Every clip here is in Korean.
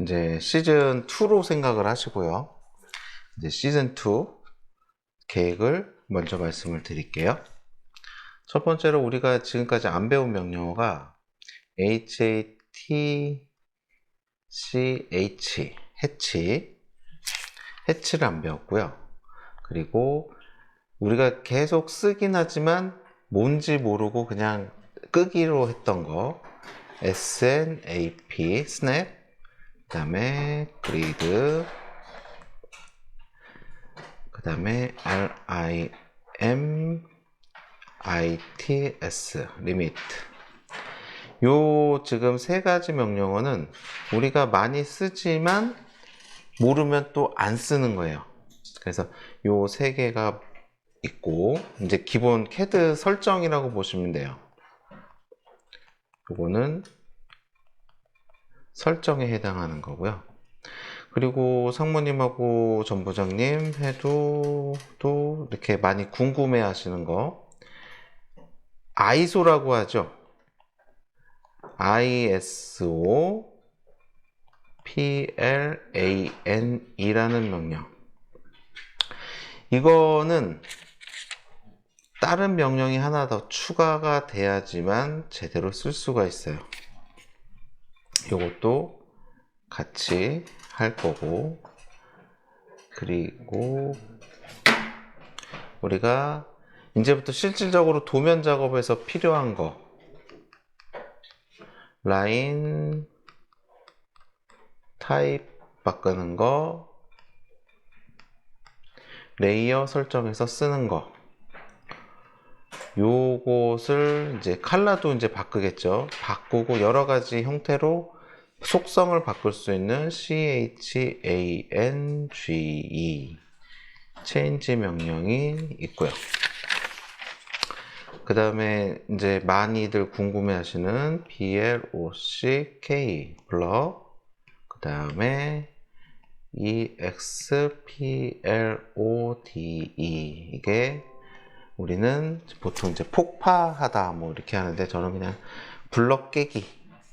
이제 시즌 2로 생각을 하시고요. 이제 시즌 2 계획을 먼저 말씀을 드릴게요. 첫 번째로 우리가 지금까지 안 배운 명령어가 HATCH, 해치를 안 배웠고요. 그리고 우리가 계속 쓰긴 하지만 뭔지 모르고 그냥 끄기로 했던 거 SNAP, snap, 그 다음에 grid, 그 다음에 RIMITS, limit. 요 지금 세 가지 명령어는 우리가 많이 쓰지만 모르면 또 안 쓰는 거예요. 그래서 요 세 개가 있고, 이제 기본 CAD 설정이라고 보시면 돼요. 요거는 설정에 해당하는 거고요. 그리고 상무님하고 전부장님 해도 또 이렇게 많이 궁금해 하시는 거 ISO라고 하죠. ISO PLAN이라는 명령. 이거는 다른 명령이 하나 더 추가가 돼야지만 제대로 쓸 수가 있어요. 이것도 같이 할 거고, 그리고 우리가 이제부터 실질적으로 도면 작업에서 필요한 거, 라인 타입 바꾸는 거, 레이어 설정해서 쓰는 거, 요것을 이제 컬러도 이제 바꾸겠죠. 바꾸고 여러 가지 형태로 속성을 바꿀 수 있는 CHANGE change 명령이 있고요. 그 다음에 이제 많이들 궁금해 하시는 BLOCK 블럭, 그 다음에 EXPLODE, 이게 우리는 보통 이제 폭파하다 뭐 이렇게 하는데, 저는 그냥 블럭 깨기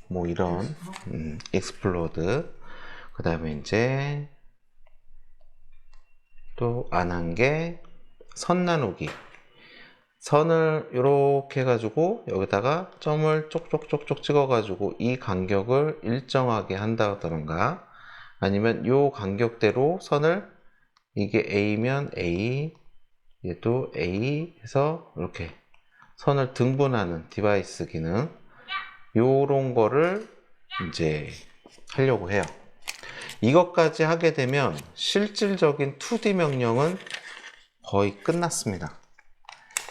뭐 이런 explode. 그 다음에 이제 또 안 한 게 선 나누기. 선을 이렇게 해가지고 여기다가 점을 쪽쪽쪽쪽 찍어가지고 이 간격을 일정하게 한다던가, 아니면 이 간격대로 선을, 이게 A면 A, 얘도 A 해서 이렇게 선을 등분하는 디바이스 기능, 요런 거를 이제 하려고 해요. 이것까지 하게 되면 실질적인 2D 명령은 거의 끝났습니다.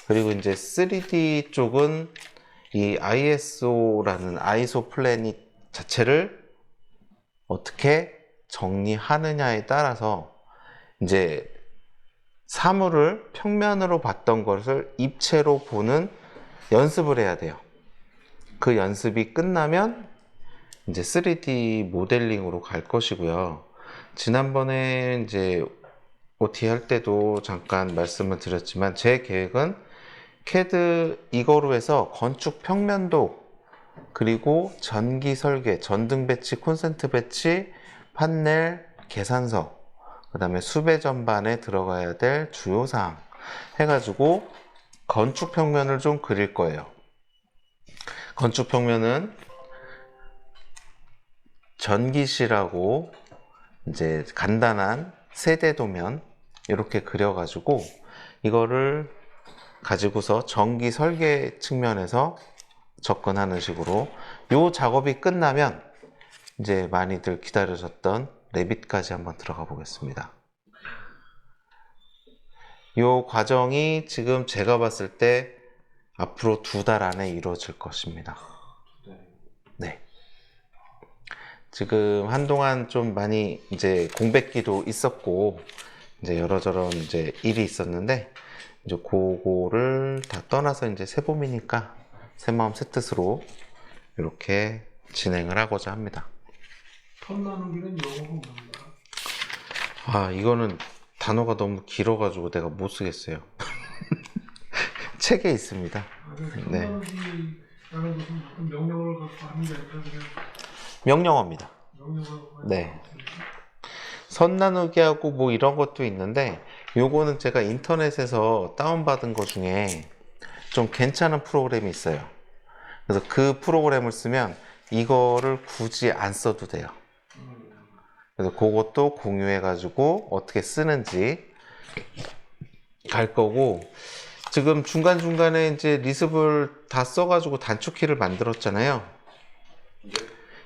그리고 이제 3D 쪽은 이 ISO라는 ISO 플래닛 자체를 어떻게 정리하느냐에 따라서 이제 사물을 평면으로 봤던 것을 입체로 보는 연습을 해야 돼요. 그 연습이 끝나면 이제 3D 모델링으로 갈 것이고요. 지난번에 이제 OT 할 때도 잠깐 말씀을 드렸지만, 제 계획은 CAD 이거로 해서 건축 평면도, 그리고 전기 설계, 전등 배치, 콘센트 배치, 판넬, 계산서, 그 다음에 수배 전반에 들어가야 될 주요사항 해가지고 건축 평면을 좀 그릴 거예요. 건축 평면은 전기실하고 이제 간단한 세대 도면 이렇게 그려가지고 이거를 가지고서 전기 설계 측면에서 접근하는 식으로, 요 작업이 끝나면 이제 많이들 기다려졌던 레빗까지 한번 들어가 보겠습니다. 요 과정이 지금 제가 봤을 때 앞으로 2달 안에 이루어질 것입니다. 네. 지금 한동안 좀 많이 이제 공백기도 있었고, 이제 여러저런 이제 일이 있었는데, 이제 그거를 다 떠나서 이제 새봄이니까 새마음 새뜻으로 이렇게 진행을 하고자 합니다. 선 나누기는 영어가 뭡니까? 아, 이거는 단어가 너무 길어가지고 내가 못 쓰겠어요. 책에 있습니다. 선 네. 나누기라는 것은 무슨 명령어를 갖고 하는 게 아니라 그냥 명령어입니다. 명령하고 네. 선 나누기 하고 뭐 이런 것도 있는데 요거는 제가 인터넷에서 다운받은 거 중에 좀 괜찮은 프로그램이 있어요. 그래서 그 프로그램을 쓰면 이거를 굳이 안 써도 돼요. 그래서 그것도 공유해 가지고 어떻게 쓰는지 갈 거고, 지금 중간중간에 이제 리습을 다 써가지고 단축키를 만들었잖아요.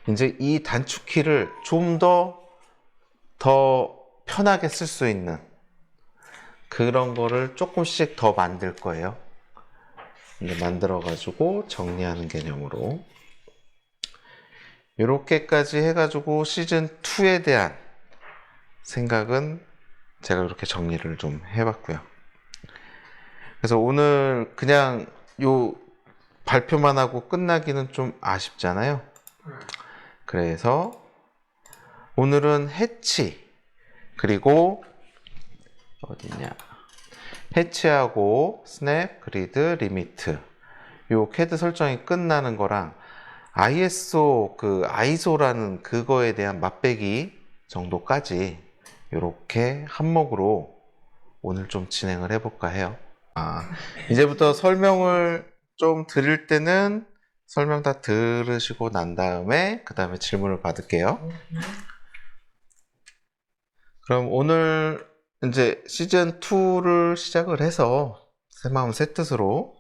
이제 이 단축키를 좀 더 편하게 쓸 수 있는 그런 거를 조금씩 더 만들 거예요. 이제 만들어가지고 정리하는 개념으로. 이렇게까지 해가지고 시즌2에 대한 생각은 제가 이렇게 정리를 좀 해봤고요. 그래서 오늘 그냥 요 발표만 하고 끝나기는 좀 아쉽잖아요. 그래서 오늘은 해치, 그리고 어디냐, 해치하고 스냅, 그리드, 리미트 요 캐드 설정이 끝나는 거랑 ISO ISO라는 그거에 대한 맛배기 정도까지 이렇게 한목으로 오늘 좀 진행을 해볼까 해요. 이제부터 설명을 좀 드릴 때는 설명 다 들으시고 난 다음에 그 다음에 질문을 받을게요. 그럼 오늘 이제 시즌2를 시작을 해서 새마음 새뜻으로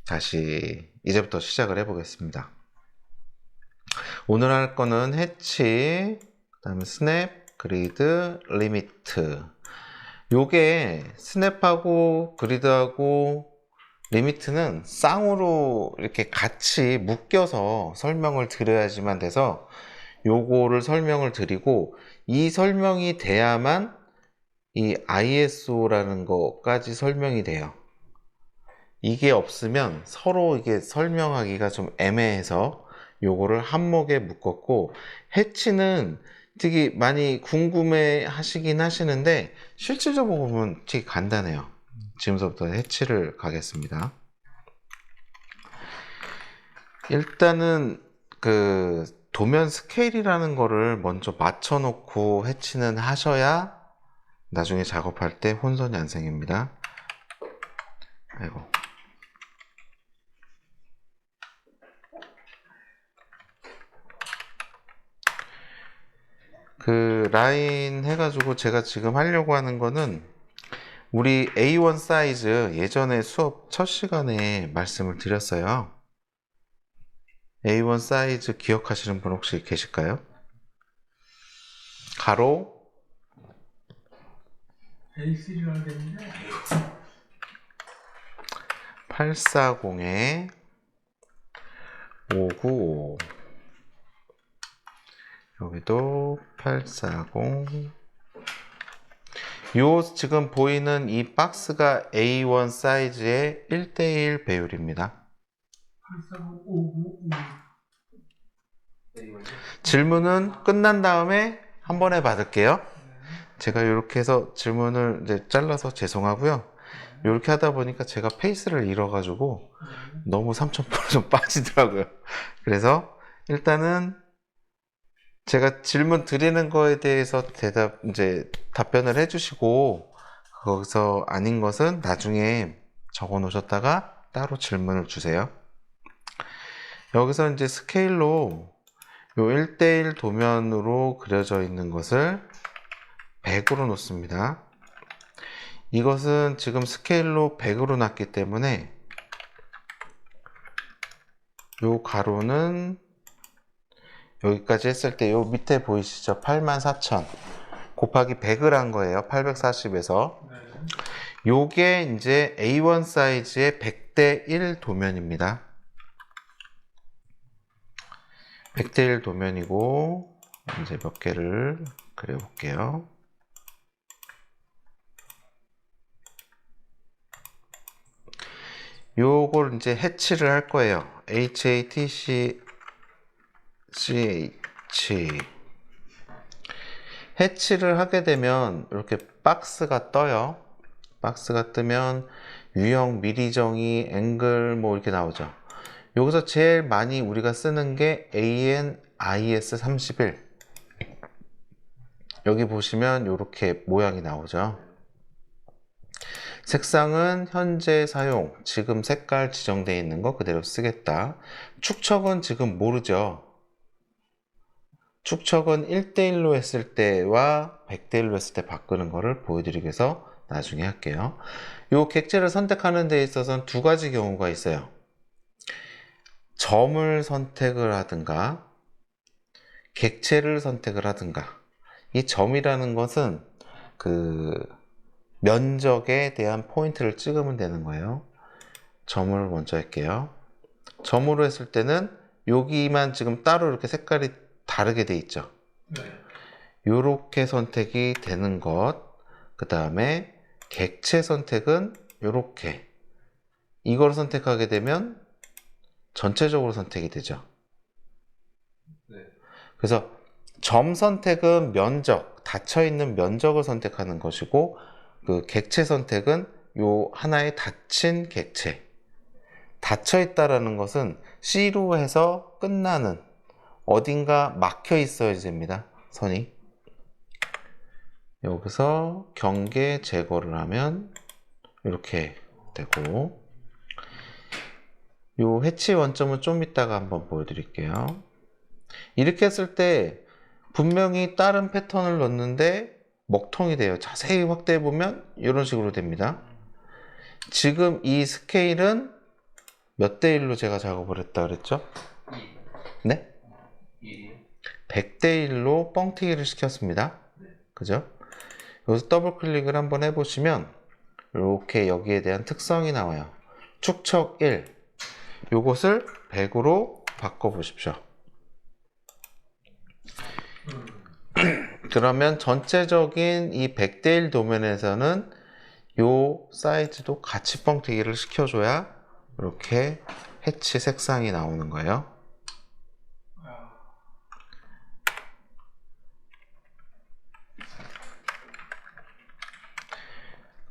다시 이제부터 시작을 해보겠습니다. 오늘 할 거는 해치, 그 다음에 스냅, 그리드, 리미트. 요게 스냅하고 그리드하고 리미트는 쌍으로 이렇게 같이 묶여서 설명을 드려야지만 돼서 요거를 설명을 드리고, 이 설명이 돼야만 이 ISO라는 거까지 설명이 돼요. 이게 없으면 서로 이게 설명하기가 좀 애매해서 요거를 한목에 묶었고, 해치는 되게 많이 궁금해 하시긴 하시는데 실질적으로 보면 되게 간단해요. 지금부터 해치를 가겠습니다. 일단은 그 도면 스케일이라는 거를 먼저 맞춰 놓고 해치는 하셔야 나중에 작업할 때 혼선이 안 생깁니다. 아이고. 그 라인 해가지고 제가 지금 하려고 하는 거는 우리 A1 사이즈, 예전에 수업 첫 시간에 말씀을 드렸어요. A1 사이즈 기억하시는 분 혹시 계실까요? 가로 A3를 하겠는데 840에 595, 여기도 840. 요 지금 보이는 이 박스가 A1 사이즈의 1:1 배율입니다. 84595. 질문은 끝난 다음에 한 번에 받을게요. 제가 이렇게 해서 질문을 이제 잘라서 죄송하고요. 이렇게 하다 보니까 제가 페이스를 잃어가지고 너무 3000% 좀 빠지더라고요. 그래서 일단은 제가 질문 드리는 거에 대해서 답변을 해주시고, 거기서 아닌 것은 나중에 적어 놓으셨다가 따로 질문을 주세요. 여기서 이제 스케일로 요 1:1 도면으로 그려져 있는 것을 100으로 놓습니다. 이것은 지금 스케일로 100으로 놨기 때문에 요 가로는 여기까지 했을 때 요 밑에 보이시죠? 84,000 곱하기 100을 한 거예요. 840에서. 요게 이제 A1 사이즈의 100:1 도면입니다. 100:1 도면이고, 이제 몇 개를 그려볼게요. 요걸 이제 해치를 할 거예요. HATCH. 해치를 하게 되면 이렇게 박스가 떠요. 박스가 뜨면 유형, 미리정의, 앵글 뭐 이렇게 나오죠. 여기서 제일 많이 우리가 쓰는 게 AN IS31. 여기 보시면 이렇게 모양이 나오죠. 색상은 현재 사용, 지금 색깔 지정되어 있는 거 그대로 쓰겠다. 축척은 지금 모르죠. 축척은 1대1로 했을 때와 100대1로 했을 때 바꾸는 거를 보여드리기 위해서 나중에 할게요. 이 객체를 선택하는 데 있어서는 두 가지 경우가 있어요. 점을 선택을 하든가 객체를 선택을 하든가. 이 점이라는 것은 그 면적에 대한 포인트를 찍으면 되는 거예요. 점을 먼저 할게요. 점으로 했을 때는 여기만 지금 따로 이렇게 색깔이 다르게 돼 있죠. 네. 요렇게 선택이 되는 것. 그 다음에 객체 선택은 요렇게. 이걸 선택하게 되면 전체적으로 선택이 되죠. 네. 그래서 점 선택은 면적, 닫혀있는 면적을 선택하는 것이고, 그 객체 선택은 요 하나의 닫힌 객체. 닫혀있다라는 것은 C로 해서 끝나는, 어딘가 막혀 있어야 됩니다. 선이. 여기서 경계 제거를 하면 이렇게 되고, 요 해치 원점은 좀 이따가 한번 보여드릴게요. 이렇게 했을 때 분명히 다른 패턴을 넣었는데 먹통이 돼요. 자세히 확대해 보면 이런 식으로 됩니다. 지금 이 스케일은 몇 대 1로 제가 작업을 했다 그랬죠? 네? 100대 1로 뻥튀기를 시켰습니다. 그죠? 여기서 더블 클릭을 한번 해보시면 이렇게 여기에 대한 특성이 나와요. 축척 1. 요것을 100으로 바꿔보십시오. 그러면 전체적인 이 100대 1 도면에서는 요 사이즈도 같이 뻥튀기를 시켜줘야 이렇게 해치 색상이 나오는 거예요.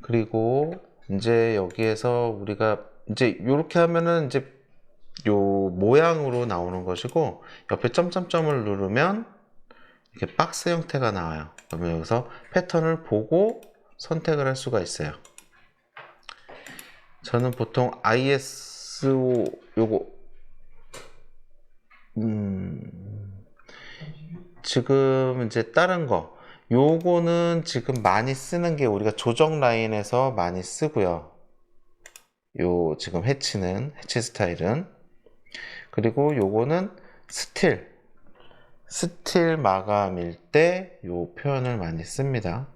그리고 이제 여기에서 우리가 이제 이렇게 하면은 이제 요 모양으로 나오는 것이고, 옆에 점점점을 누르면 이렇게 박스 형태가 나와요. 그러면 여기서 패턴을 보고 선택을 할 수가 있어요. 저는 보통 ISO 요거 지금 이제 다른 거 요거는 지금 많이 쓰는 게 우리가 조정 라인에서 많이 쓰고요. 요 지금 해치 스타일은. 그리고 요거는 스틸 마감일 때 요 표현을 많이 씁니다.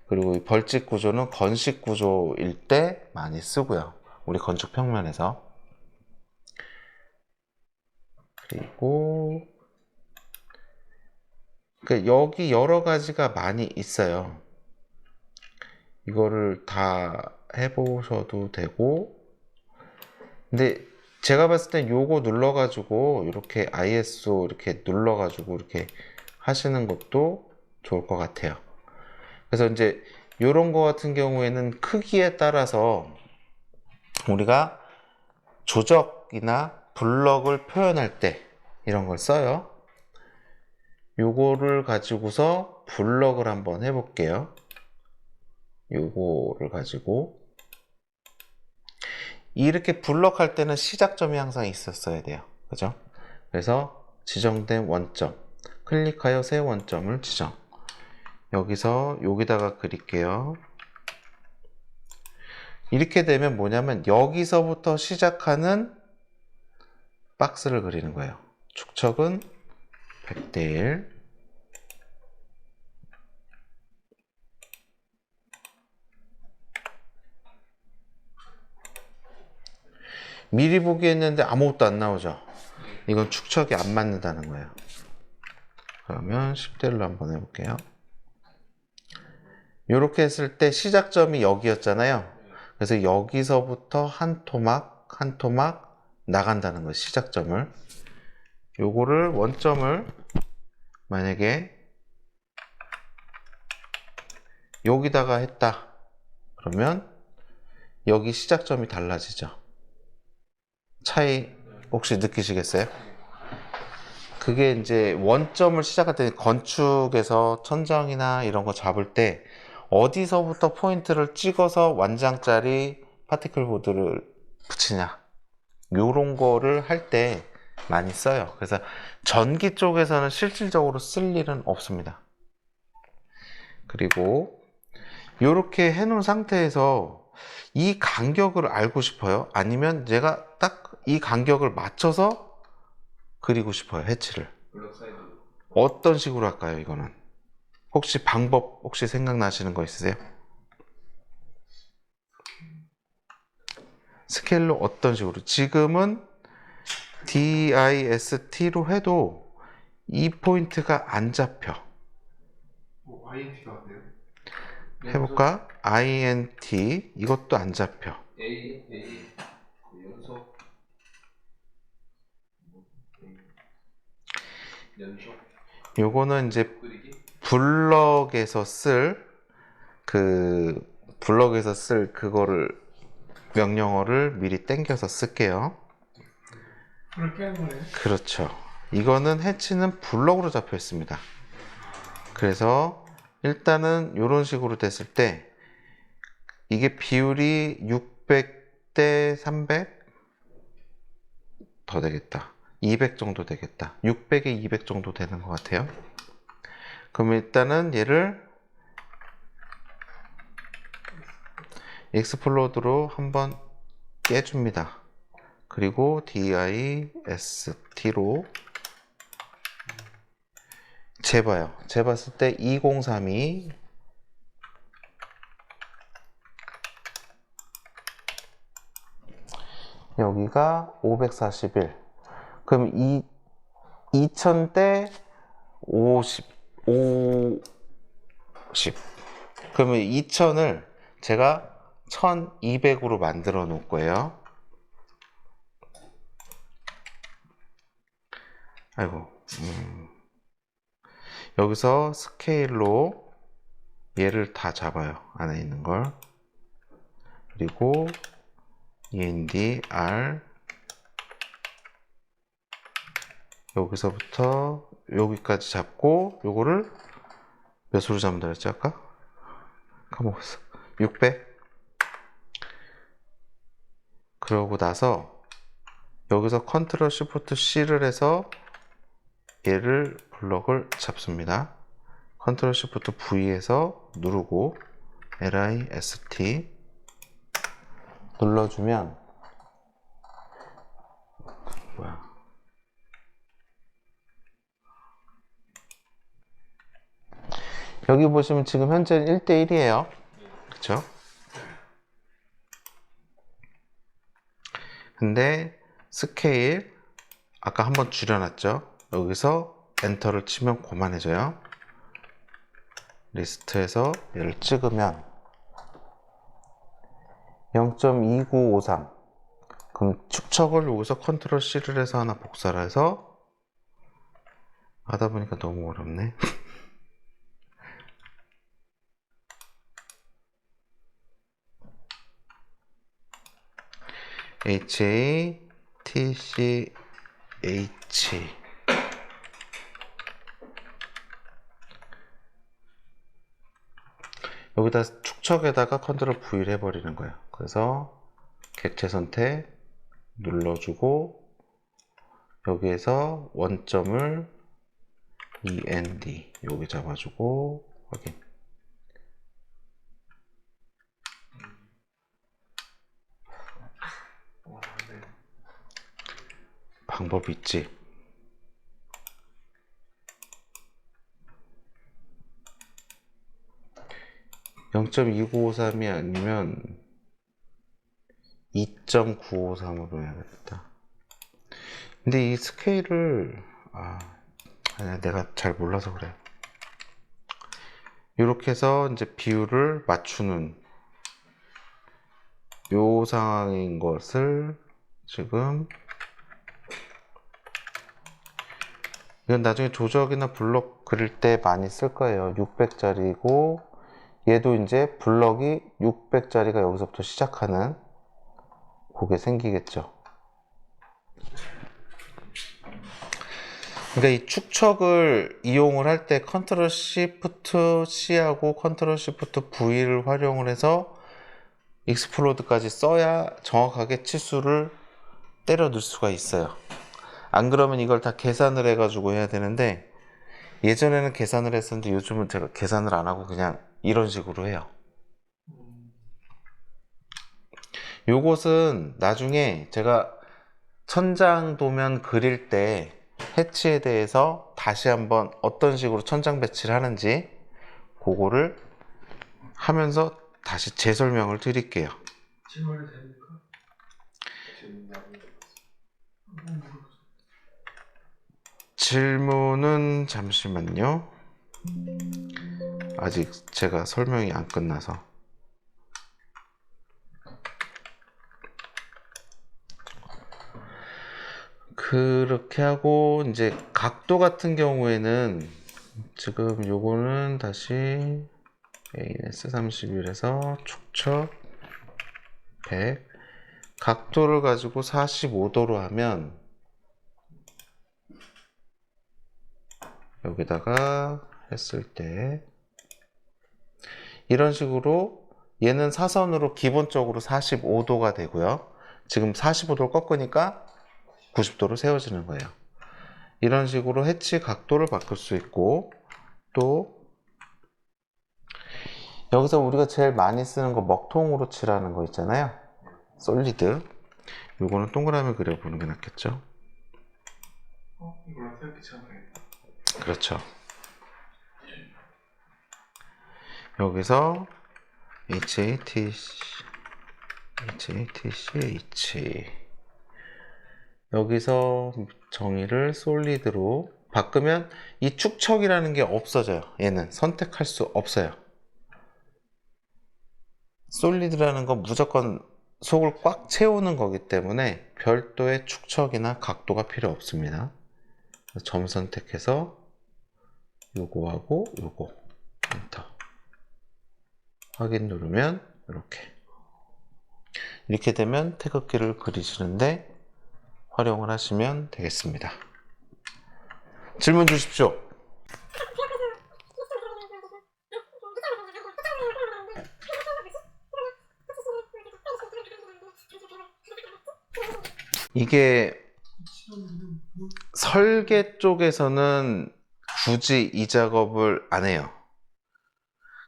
그리고 이 벌집 구조는 건식 구조일 때 많이 쓰고요. 우리 건축 평면에서. 그리고 여기 여러 가지가 많이 있어요. 이거를 다 해보셔도 되고, 근데 제가 봤을 땐 요거 눌러가지고 이렇게 ISO 이렇게 눌러가지고 이렇게 하시는 것도 좋을 것 같아요. 그래서 이제 요런 거 같은 경우에는 크기에 따라서 우리가 조적이나 블럭을 표현할 때 이런 걸 써요. 요거를 가지고서 블럭을 한번 해볼게요. 요거를 가지고 이렇게 블럭 할 때는 시작점이 항상 있었어야 돼요. 그죠? 그래서 지정된 원점 클릭하여 새 원점을 지정. 여기서 여기다가 그릴게요. 이렇게 되면 뭐냐면 여기서부터 시작하는 박스를 그리는 거예요. 축척은 100대 1. 미리 보기 했는데 아무것도 안 나오죠. 이건 축척이 안 맞는다는 거예요. 그러면 10대 1로 한번 해볼게요. 이렇게 했을 때 시작점이 여기였잖아요. 그래서 여기서부터 한 토막 한 토막 나간다는 거예요. 시작점을. 요거를 원점을 만약에 여기다가 했다 그러면 여기 시작점이 달라지죠. 차이 혹시 느끼시겠어요? 그게 이제 원점을 시작할 때 건축에서 천장이나 이런 거 잡을 때 어디서부터 포인트를 찍어서 완장짜리 파티클 보드를 붙이냐, 요런 거를 할 때 많이 써요. 그래서 전기 쪽에서는 실질적으로 쓸 일은 없습니다. 그리고 이렇게 해놓은 상태에서 이 간격을 알고 싶어요? 아니면 제가 딱 이 간격을 맞춰서 그리고 싶어요, 해치를? 블록 사이드. 어떤 식으로 할까요, 이거는? 혹시 방법 혹시 생각나시는 거 있으세요? 스케일로 어떤 식으로? 지금은 DIST로 해도 이 포인트가 안 잡혀. INT가 어때요? 해볼까? INT 이것도 안 잡혀. A 그 연속 연속 요거는 이제 그리기. 블럭에서 쓸 그거를 명령어를 미리 땡겨서 쓸게요. 불을 깨는 거네요. 그렇죠. 이거는 해치는 블럭으로 잡혀 있습니다. 그래서 일단은 이런 식으로 됐을 때 이게 비율이 600대 300 더 되겠다. 200 정도 되겠다. 600에 200 정도 되는 것 같아요. 그럼 일단은 얘를 익스플로드로 한번 깨줍니다. 그리고 DIST로 재봐요. 재봤을 때 2032 여기가 541. 그럼 2000대 50. 그러면 2000을 제가 1200으로 만들어 놓을 거예요. 아이고. 여기서 스케일로 얘를 다 잡아요. 안에 있는 걸. 그리고 END R 여기서부터 여기까지 잡고 요거를 몇으로 잡는다 그랬지 아까? 까먹었어. 600. 그러고 나서 여기서 컨트롤 시프트 C를 해서 얘를 블럭을 잡습니다. 컨트롤 시프트 V에서 누르고 LIST 눌러주면 뭐야? 여기 보시면 지금 현재 1대1이에요. 그쵸? 근데 스케일 아까 한번 줄여놨죠? 여기서 엔터를 치면 고만해져요. 리스트에서 얘를 찍으면 0.2953. 그럼 축척을 여기서 컨트롤 C를 해서 하나 복사를 해서 하다 보니까 너무 어렵네. HATCH 여기다 축척에다가 컨트롤 V를 해버리는 거예요. 그래서 객체 선택 눌러주고 여기에서 원점을 END 여기 잡아주고 확인. 방법이 있지. (0.2953) 이 아니면 2.953으로 해야겠다. 근데 이 스케일을 아니야, 내가 잘 몰라서 그래. 이렇게 해서 이제 비율을 맞추는 요 상황인 것을 지금 이건 나중에 조적이나 블럭 그릴 때 많이 쓸 거예요. 600짜리고 얘도 이제 블럭이 600짜리가 여기서부터 시작하는 그게 생기겠죠. 그러니까 이 축척을 이용을 할 때 컨트롤 시프트 C하고 컨트롤 시프트 V를 활용을 해서 익스플로드까지 써야 정확하게 치수를 때려 넣을 수가 있어요. 안 그러면 이걸 다 계산을 해가지고 해야 되는데, 예전에는 계산을 했었는데 요즘은 제가 계산을 안 하고 그냥 이런 식으로 해요. 요것은 나중에 제가 천장 도면 그릴 때 해치에 대해서 다시 한번 어떤 식으로 천장 배치를 하는지 그거를 하면서 다시 재설명을 드릴게요. 질문이 됩니까? 질문은 잠시만요. 아직 제가 설명이 안 끝나서. 그렇게 하고 이제 각도 같은 경우에는 지금 요거는 다시 AS31에서 축척 100 각도를 가지고 45도로 하면 여기다가 했을 때 이런 식으로 얘는 사선으로 기본적으로 45도가 되고요. 지금 45도를 꺾으니까 90도로 세워지는 거예요. 이런 식으로 해치 각도를 바꿀 수 있고, 또 여기서 우리가 제일 많이 쓰는 거 먹통으로 칠하는 거 있잖아요. 솔리드. 요거는 동그라미 그려보는 게 낫겠죠. 이거랑 이렇게 쳐야겠다. 그렇죠. 여기서 HATC 여기서 정의를 솔리드로 바꾸면 이 축척이라는 게 없어져요. 얘는 선택할 수 없어요. 솔리드라는 건 무조건 속을 꽉 채우는 거기 때문에 별도의 축척이나 각도가 필요 없습니다. 점 선택해서 요거하고 요거 엔터 확인 누르면 이렇게 되면 태극기를 그리시는데 활용을 하시면 되겠습니다. 질문 주십시오. 이게 설계 쪽에서는 굳이 이 작업을 안 해요.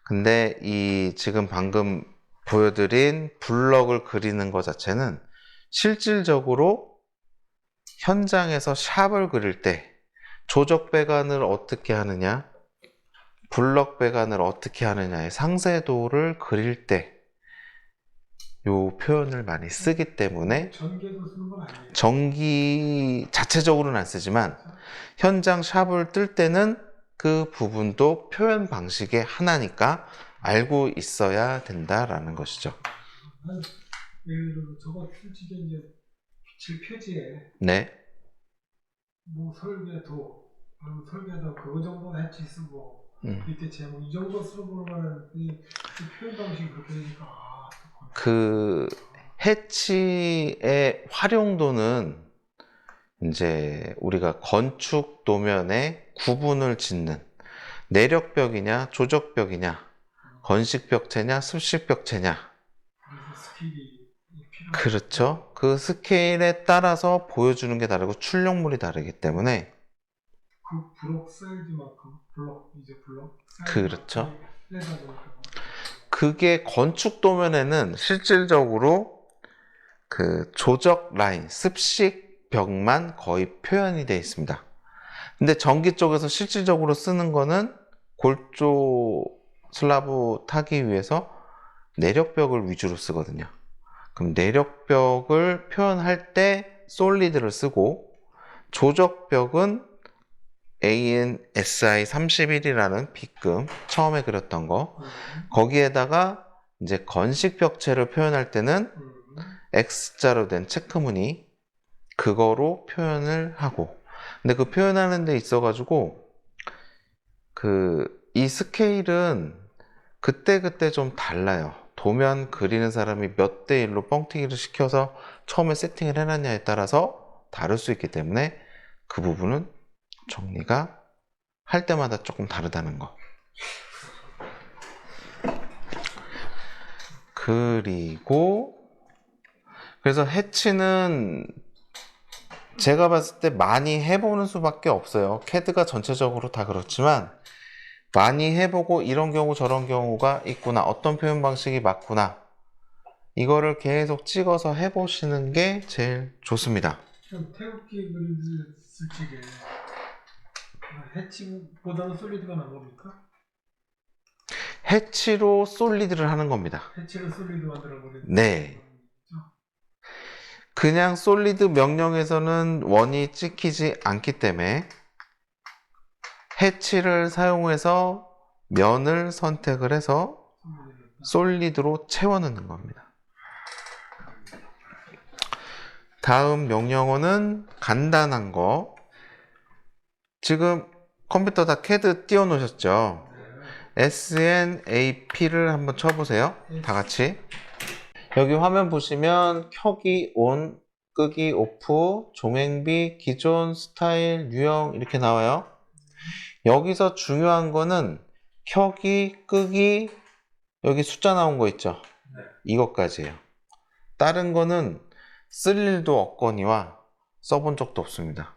근데 이 지금 방금 보여드린 블럭을 그리는 것 자체는 실질적으로 현장에서 샵을 그릴 때 조적 배관을 어떻게 하느냐, 블럭 배관을 어떻게 하느냐의 상세도를 그릴 때 요 표현을 많이 쓰기 때문에 전개도 쓰는 건 아니에요. 전기 자체적으로는 안 쓰지만 현장 샵을 뜰 때는 그 부분도 표현 방식의 하나니까 알고 있어야 된다라는 것이죠. 예를 들어 저거 솔직히 이제 질 표지에 네. 뭐 설계도 그거 정도는 해치 쓰고 밑에 제목 이 정도 쓰고 그러면 이 표현 방식이 그렇게 되니까 그 해치의 활용도는 이제 우리가 건축 도면에 구분을 짓는 내력벽이냐 조적벽이냐 건식벽체냐 습식벽체냐 그래서 스킬이 필요한 그렇죠. 그 스케일에 따라서 보여주는 게 다르고 출력물이 다르기 때문에 그 블록 사이즈만큼 블록 그렇죠. 사이즈만큼 보니까 그게 건축 도면에는 실질적으로 그 조적 라인, 습식 벽만 거의 표현이 되어 있습니다. 근데 전기 쪽에서 실질적으로 쓰는 거는 골조 슬라브 타기 위해서 내력벽을 위주로 쓰거든요. 그럼 내력벽을 표현할 때 솔리드를 쓰고 조적벽은 ANSI 31이라는 B금 처음에 그렸던 거 거기에다가 이제 건식벽체를 표현할 때는 X자로 된 체크무늬 그거로 표현을 하고 근데 그 표현하는 데 있어 가지고 이 스케일은 그때그때 좀 달라요. 도면 그리는 사람이 몇 대 1로 뻥튀기를 시켜서 처음에 세팅을 해놨냐에 따라서 다를 수 있기 때문에 그 부분은 정리가 할 때마다 조금 다르다는 거. 그리고 그래서 해치는 제가 봤을 때 많이 해보는 수밖에 없어요. CAD가 전체적으로 다 그렇지만 많이 해보고 이런 경우 저런 경우가 있구나, 어떤 표현 방식이 맞구나, 이거를 계속 찍어서 해보시는 게 제일 좋습니다. 그럼 태극기 그리드 쓸 적에 해치보다는 솔리드가 나은 겁니까? 해치로 솔리드를 하는 겁니다. 해치를 솔리드 만들어 버리는. 네. 그냥 솔리드 명령에서는 원이 찍히지 않기 때문에 해치를 사용해서 면을 선택을 해서 솔리드로 채워 넣는 겁니다. 다음 명령어는 간단한 거. 지금 컴퓨터 다 CAD 띄워 놓으셨죠? SNAP를 한번 쳐보세요. 다 같이. 여기 화면 보시면 켜기 ON, 끄기 OFF, 종횡비, 기존, 스타일, 유형 이렇게 나와요. 여기서 중요한 거는 켜기, 끄기, 여기 숫자 나온 거 있죠? 이것까지예요. 다른 거는 쓸 일도 없거니와 써본 적도 없습니다.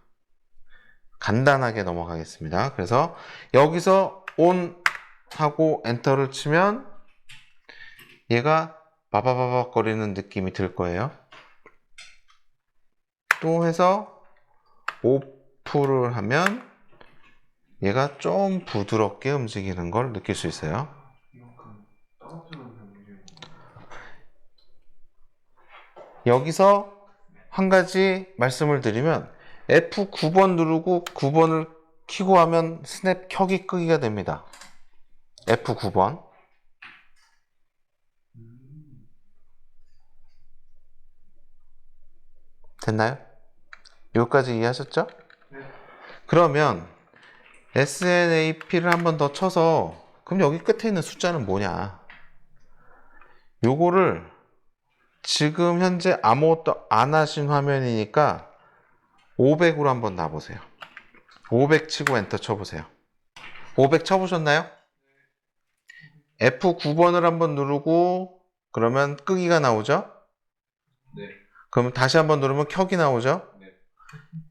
간단하게 넘어가겠습니다. 그래서 여기서 ON 하고 엔터를 치면 얘가 바바바박 거리는 느낌이 들 거예요. 또 해서 오프를 하면 얘가 좀 부드럽게 움직이는 걸 느낄 수 있어요. 여기서 한 가지 말씀을 드리면 F9번 누르고 9번을 키고 하면 스냅 켜기 끄기가 됩니다. F9번. 됐나요? 여기까지 이해하셨죠? 그러면 SNAP를 한 번 더 쳐서, 그럼 여기 끝에 있는 숫자는 뭐냐? 요거를 지금 현재 아무것도 안 하신 화면이니까 500으로 한번 놔보세요. 500 치고 엔터 쳐보세요. 500 쳐보셨나요? F9번을 한번 누르고 그러면 끄기가 나오죠? 네. 그럼 다시 한번 누르면 켜기 나오죠? 네.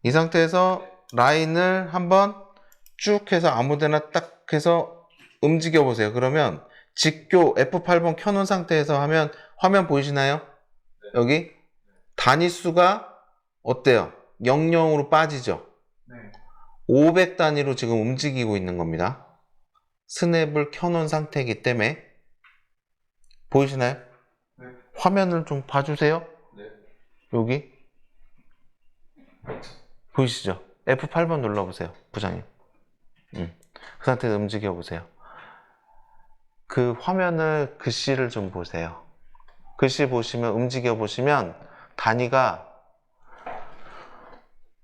이 상태에서 라인을 한번 쭉 해서 아무데나 딱 해서 움직여 보세요. 그러면 직교 F8번 켜놓은 상태에서 하면 화면 보이시나요? 네. 여기 단위수가 어때요? 00으로 빠지죠? 네. 500 단위로 지금 움직이고 있는 겁니다. 스냅을 켜놓은 상태이기 때문에. 보이시나요? 네. 화면을 좀 봐주세요. 네. 여기 보이시죠? F8번 눌러보세요, 부장님. 그 상태에서 움직여 보세요. 그 화면을, 글씨를 좀 보세요. 글씨 보시면, 움직여 보시면 단위가,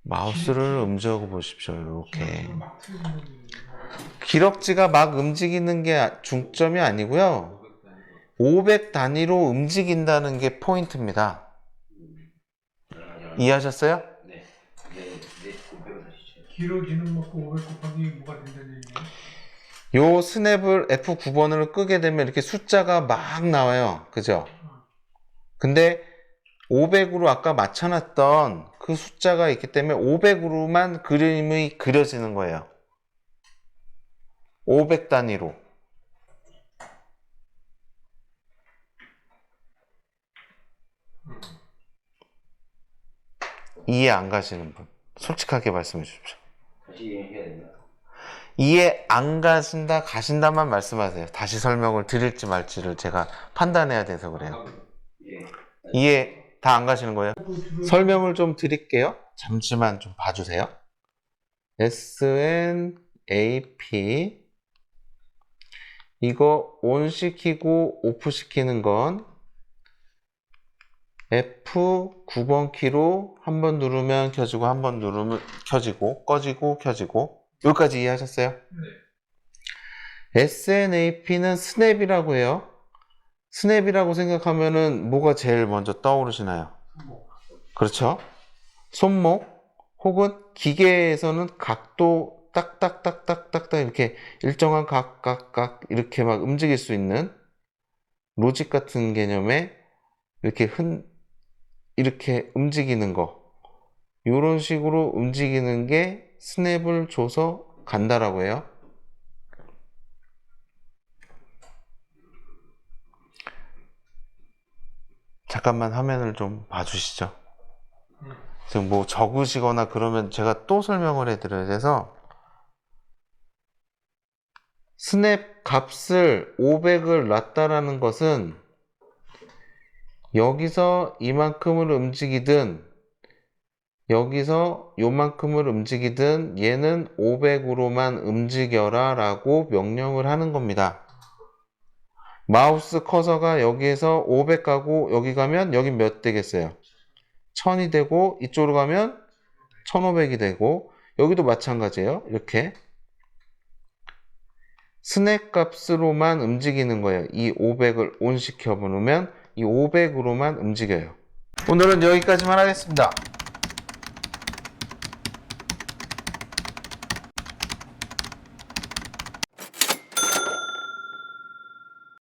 마우스를 움직여 보십시오. 이렇게 기럭지가 막 움직이는 게 중점이 아니고요, 500 단위로 움직인다는 게 포인트입니다. 이해하셨어요? 네. 길어지는 먹고 500 곱하기 뭐가 된다는 얘기예요? 요 스냅을 F9번을 끄게 되면 이렇게 숫자가 막 나와요. 그죠? 근데 500으로 아까 맞춰놨던 그 숫자가 있기 때문에 500으로만 그림이 그려지는 거예요. 500 단위로. 이해 안 가시는 분, 솔직하게 말씀해 주십시오. 다시 해야 된다. 이해 안 가신다, 가신다만 말씀하세요. 다시 설명을 드릴지 말지를 제가 판단해야 돼서 그래요. 예. 이해 다 안 가시는 거예요? 설명을 좀 드릴게요. 잠시만 좀 봐주세요. SNAP, 이거 ON 시키고 OFF 시키는 건 F9번 키로 한 번 누르면 켜지고, 한 번 누르면 켜지고, 꺼지고, 켜지고. 여기까지 이해하셨어요? 네. SNAP는 스냅이라고 해요. 스냅이라고 생각하면은 뭐가 제일 먼저 떠오르시나요? 그렇죠? 손목 혹은 기계에서는 각도 딱딱딱딱딱딱 이렇게 일정한 각 이렇게 막 움직일 수 있는 로직 같은 개념의 이렇게 움직이는 거, 이런 식으로 움직이는 게 스냅을 줘서 간다라고 해요. 잠깐만 화면을 좀 봐주시죠. 지금 뭐 적으시거나 그러면 제가 또 설명을 해드려야 돼서, 스냅 값을 500을 놨다라는 것은 여기서 이만큼을 움직이든 여기서 요만큼을 움직이든 얘는 500으로만 움직여라 라고 명령을 하는 겁니다. 마우스 커서가 여기에서 500 가고 여기 가면 여기 몇 되겠어요? 1000이 되고 이쪽으로 가면 1500이 되고, 여기도 마찬가지예요. 이렇게 스냅 값으로만 움직이는 거예요. 이 500을 온 시켜 놓으면 이 500으로만 움직여요. 오늘은 여기까지만 하겠습니다.